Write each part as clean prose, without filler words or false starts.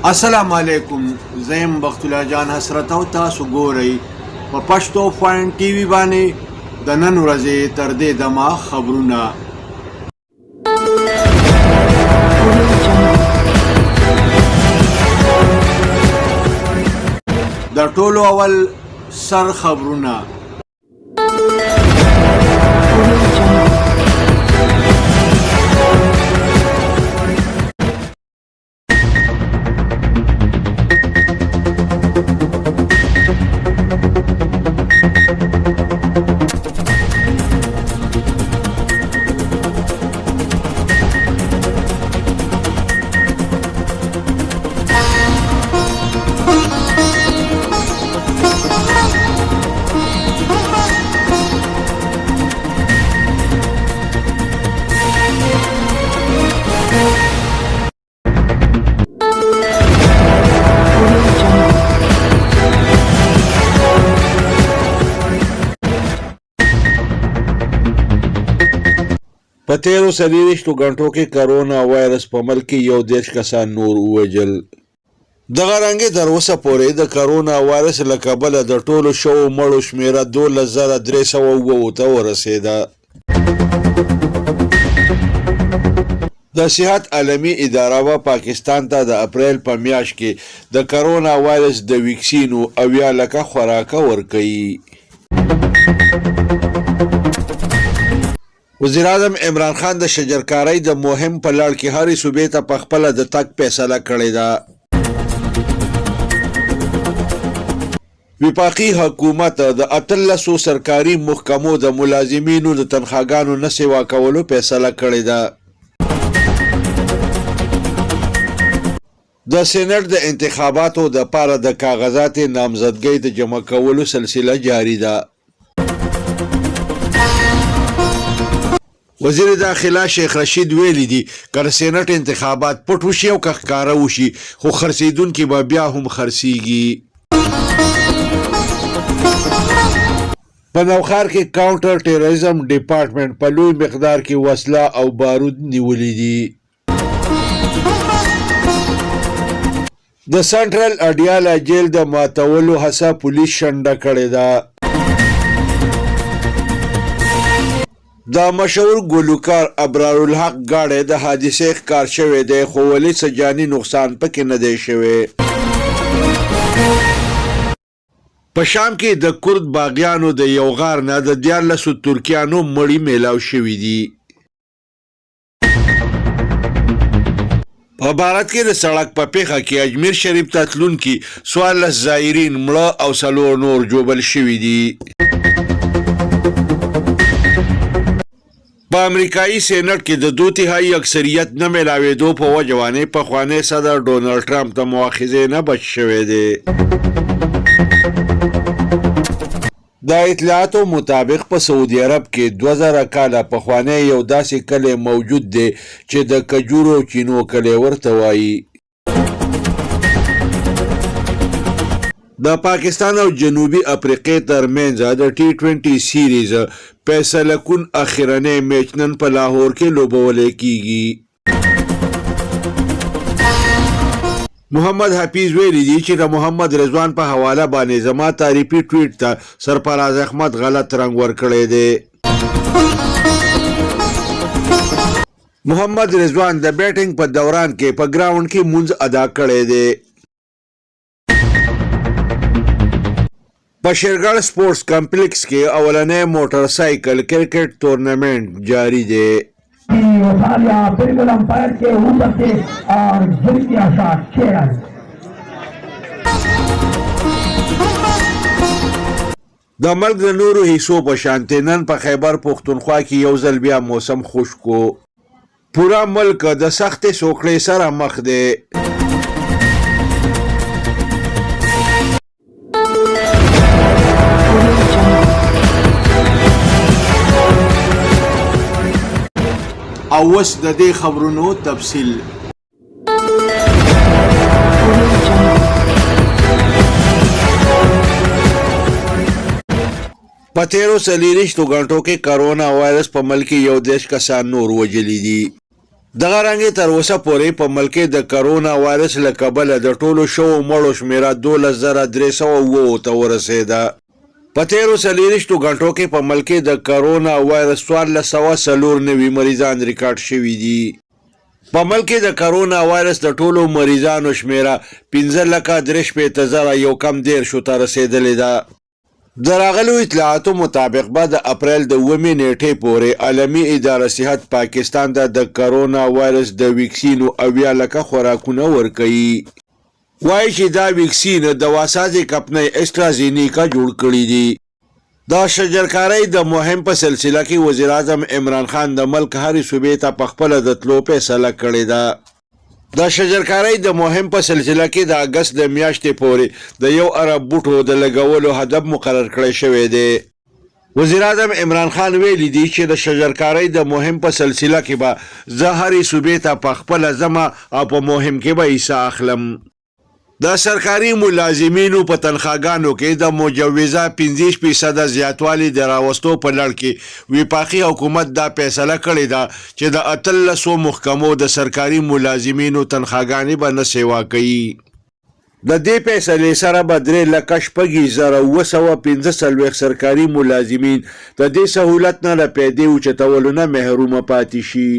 السلام علیکم. زیم بخت الله جان حسرت او تاسو ګورئ په پښتو پوینټ ټي وي باندې د نن ورځې تر دې دمه خبرونه. د ټولو اول سر خبرونه. په تیرو 24 غنټو کې کرونا وایرس په ملک کې 11 کسان نور ووژل. دغه رنګې تر اوسه پورې د کرونا وایرس له کبله د ټولو شوو مړو شمېره 12307 ته ورسېده. د صحت عالمي اداره به پاکستان ته د اپریل په میاشت کې د کرونا وایرس د ویکسینو 80 لکه خوراکه ورکوي. وزیر اعظم عمران خان د شجرکارۍ د مهم په لړ کې هرې صوبې ته په خپله د تګ فیصله کړې ده. وفاقي حکومت د 18 سرکاري محکمو د ملازمینو د تنخواګانو نه سیوا کولو فیصله کړې ده. د سینټ د انتخاباتو د پاره د کاغذات نامزدګۍ د جمع کولو سلسله جاری ده. وزیر داخله شیخ رشید ویلی دی که د سینټ انتخابات پټ وشي او که ښکاره وشي خو خرڅېدونکي به بیا هم خرڅېږي. په نوښار کې کاونټر ټیرریزم ډپارټمنټ په لوی مقدار کې وسله او بارود نیولي دي. د سنټرل اډیاله جیل د ماتولو هڅه پولیس شنډه کړې ده. د مشهور ګلوکار ابرارالحق ګاډی د حادثې ښکار شوی دی خو ولې څه جاني نقصان پکې نه دی شوی. په شام کې د کورد باغیانو د یو غار نه د 14 ترکیانو مړي میلاو شوي دي. په بھارت کې د سړک په پیښه کې اجمیر شریف ته تلونکي 14 زایرین مړه او 4 نور ژوبل شوي دي. په امریکایي سینټ کې د 2/3 اکثریت نه میلاوېدو په وجه باندې پخوانی صدر ډونالډ ټرمپ د مؤاخذې نه بچ شوی دی. د اطلاعاتو مطابق په سعودي عرب کې 2000 کاله پخوانی یو داسې کلی موجود دی چې د کجورو چینو کلی ورته وایي. د پاکستان او جنوبي افریقې ترمنځ د T20 سیریز فیصله کن اخرنی میچ نن په لاهور کې لوبولی کیږي. محمد حفیظ ویلی دی چې د محمد رضوان په حواله باندې زما تعریفي ټویټ ته سرفراز احمد غلط رنګ ورکړی دی. محمد رضوان د بیټینګ په دوران کې په ګراوند کې مونځ ادا کړی دی. په شیرګړ سپورټس کمپلیکس کې اولنی موټر سایکل کرکټ ټورنمنټ جاری دی. د ملک د نورو حصو په شانتې نن په خیبر پښتونخوا کې یو ځل بیا موسم خشک و. پورا ملک د سختې سوکړې سره مخ دی. او اوس د دې خبرونو تفصیل. په تیرو 24 غنټو کې کرونا وایرس په ملک کې 11 کسان نور وژلي دي. دغه رنګې تر اوسه پورې په ملک کې د کرونا وایرس له کبله د ټولو شوو مړو شمیره 12,307 ته ورسېده. په تیرو 24 غنټو کې په ملک کې د کرونا وایرس 1404 مریضان ریکارډ شوي دي. په ملک کې د کرونا وایرس د ټولو مریضانو شمیره 15,63,110 ته رسېدلې ده. د راغلو اطلاعاتو مطابق به د اپریل د 9 نیټې پورې عالمي اداره صحت پاکستان ته د کرونا وایرس د ویکسینو 80 لکه خوراکونه ورکوي. وایي چې دا ویکسین د واساجې کمپنۍ اسټرازینیکا جوړ کړي دي. د شجرکارۍ د مهم په سلسله کې وزیر اعظم عمران خان د ملک هرې صوبې ته په خپله د تلو فیصله کړې ده. د شجرکارۍ د مهم په سلسله کې د اګست د میاشتې پورې د 1 ارب بوټو د لګولو هدف مقرر کړی شوی دی. وزیر اعظم عمران خان ویلي دي چې د شجرکارۍ د مهم په سلسله کې به زه هرې صوبې ته په خپله ځمه او په مهم کې به حصه اخلم. د سرکاري ملازمینو په تنخواګانو کې د مجوزه 50% زیاتوالی د راوستو په لړ کې وفاقي حکومت دا فیصله کړې ده چې د 1300 محکمو د سرکاري ملازمینو تنخواګانې به نه سیوا کوي. د دې فیصلې سره به 3,915 سرکاري ملازمین د دې سهولت نه له پیدې اوچتولو نه محرومه پاتې شي.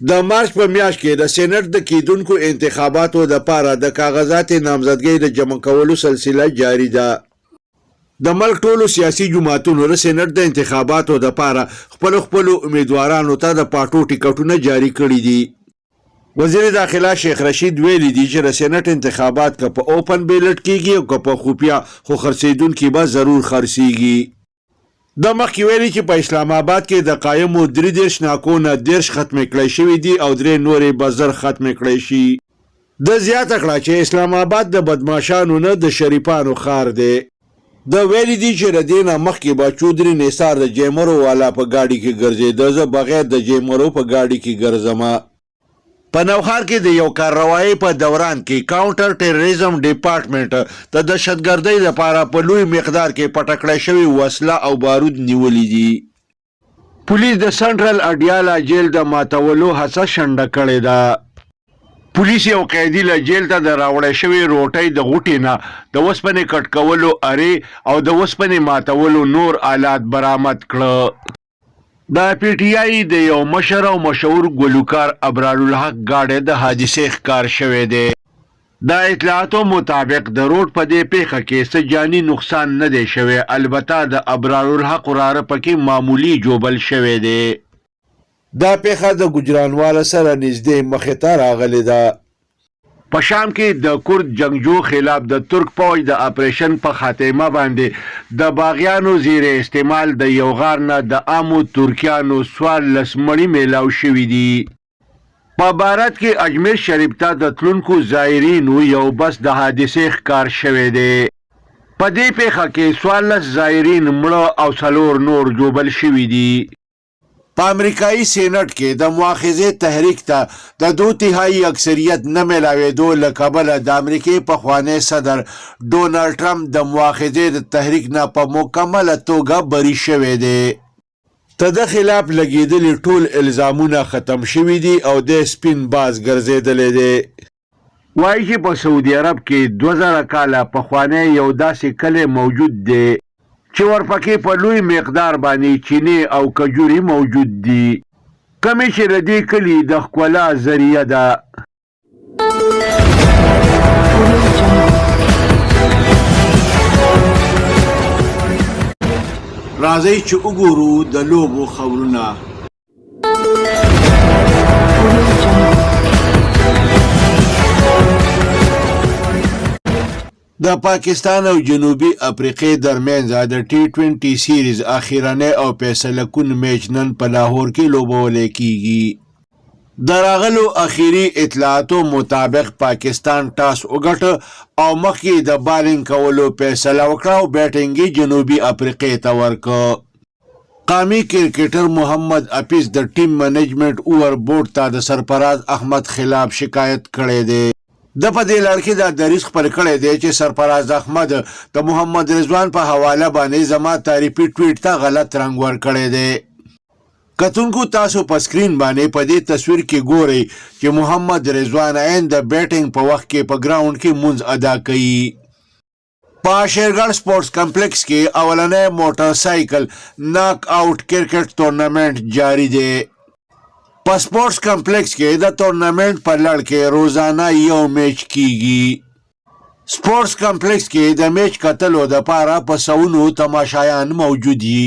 د مارچ په میاشت کې د سېنات د کیدونکو انتخاباتو د پاره د کاغذات نامزدګۍ د جمع کولو سلسله جاری ده. د ملک ټولو سیاسي جماعتونو د سېنات د انتخاباتو د پاره خپل امیدوارانو ته د پاټو ټیکټونه جاری کړي دي. وزیر داخله شیخ رشید ویلي دي چې د سېنات انتخابات که په اوپن بیلټ کیږي او که په خفیه خو خرڅیدونکي به ضرور خرڅیږي. د مخکې ویلي چې په اسلام آباد کې د قایمو 33 ناکو نه 10 ختمې کړی شوي دي او 3 نورې به زر ختمې کړی شي. د زیاته کړه چې اسلام آباد د بدماشانو نه د شریفانو ښار دی. د ویلي دي چې د دې نه مخکې به چودري نثار د جیمرو والا په ګاډي کې ګرځېده، زه بغیر د جیمرو په ګاډي کې ګرځمه. په نوښار کې د یو کارروایي په دوران کې کاونټر ټیرریزم ډپارټمنټ د دهشتګردۍ لپاره په لوی مقدار کې پټه کړی شوي وسله او بارود نیولي دي. پولیس د سنټرل اډیالا جیل د ماتولو هڅه شنډه کړې ده. پولیس یو قیدي له جیل ته د راوړی شوي روټۍ د غوټې نه د اوسپنې کټ کولو ارې او د اوسپنې ماتولو نور آلات برآمد کړه. د پی ټی آی د یو مشر او مشهور ګلوکار ابرارالحق ګاډی د حادثې ښکار شوی دی. د اطلاعاتو مطابق د روډ په دې پیښه کې څه جاني نقصان نه دی شوی، البته د ابرارالحق وراره پکې معمولی جوبل شوی دی. دا پیښه د ګجرانواله سره نږدې مخې ته راغلې ده. په شام کې د کورد جنگجو خلاف د ترک فوج د اپریشن په خاتمه باندې د باغیانو زیر استعمال د یو غار نه د عامو ترکیانو 14 مړي میلاو شوي دي. په بارات کې اجمیر شریف ته د تلونکو زایرینو یو بس د حادثې ښکار شوی دی. په دې پیښه کې 14 زایرین مړه او 4 نور جوبل شوي دي. په امریکایي سینټ کې د مؤاخذې تحریک ته د 2/3 اکثریت نه میلاوېدو له کبله د امریکې پخوانی صدر ډونالډ ټرمپ د مؤاخذې د تحریک نه په مکمله توګه بری شوی دی. د ده خلاف لګېدلي ټول الزامونه ختم شوي دي او د سپین باز ګرځېدلی دی. وایي چې په سعودي عرب کې 2000 کاله پخوانی یو داسې کلی موجود دی چې ورپکې په لوی مقدار باندې چینې او کجوري موجود دي، کمې چې د دې کلي د ښکلا ذریعه ده. راځئ چې وګورو د لوبو خبرونه. د پاکستان او جنوبي افریقې ترمنځ د T20 سیریز اخیرنی او فیصله کن میچ نن په لاهور کې لوبولی کیږي. د راغلو اخیری اطلاعاتو مطابق پاکستان ټاس وګټه او مخکې د بالینګ کولو فیصله وکړه او بیټینګ جنوبي افریقې ته ورکړه. قومي کرکټر محمد حفیظ د ټیم منیجمنت اوور بورډ ته د سرفراز احمد خلاف شکایت کړی دی. د په دې لړ کې دا دریځ خپل کړی دی چې سرفراز احمد د محمد رضوان په حواله باندې زما تعریفي ټویټ ته غلط رنګ ورکړی دی. کتونکو تاسو په سکرین باندې په دې تصویر کې ګورئ چې محمد رضوان عین د بیټینګ په وخت کې په ګراوند کې مونځ ادا کوي. په شیرګړ سپورټس کمپلیکس کې اولنی موټر سایکل ناک آؤٹ کرکټ تورنمنٹ جاری دی. په سپورټس کمپلیکس کې د تورنمنٹ په لړ کې روزانه یو میچ کیږي. سپورټس کمپلیکس کې د میچ کتلو دپاره په سوونو تماشایان موجود دي.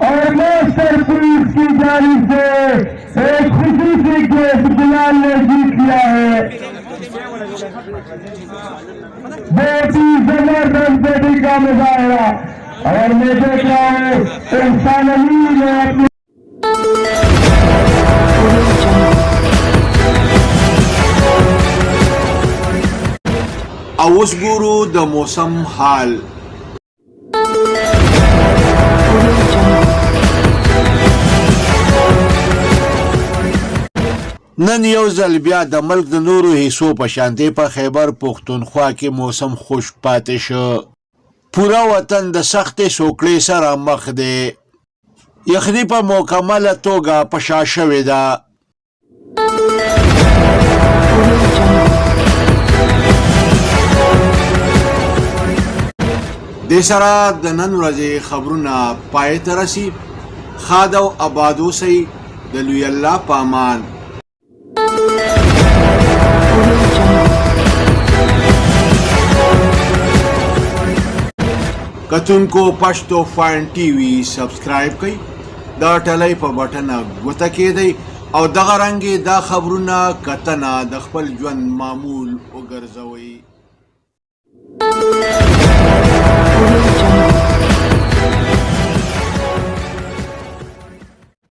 और master police की जानिब से एक खुशूसी गिफ्ट बिलाल ने जीत लिया है. बहुत ही जबरदस्त बैटिंग का मुजाहरा और मैं देख रहा हूँ इंसान अली ने अपनी اوس ګورو د موسم حال. نن یو ځل بیا د ملک د نورو حصو په شانتې په خیبر پښتونخوا کې موسم خوش پاتې شو. پوره وطن د سختې سوکړې سره مخ دی. یخني په مکمله توګه په شا شوې ده. دې سره د نن ورځې خبرونه پای ته رسي. ښاد او اباد اوسئ. د لوی الله په امان. کتونکو پښتو فاین ټي وي سبسکرایب کړئ. دا ټلۍ په بټنه ګوته کېدئ او دغه رنګې دا خبرونه کتنه د خپل ژوند معمول وګرځوئ.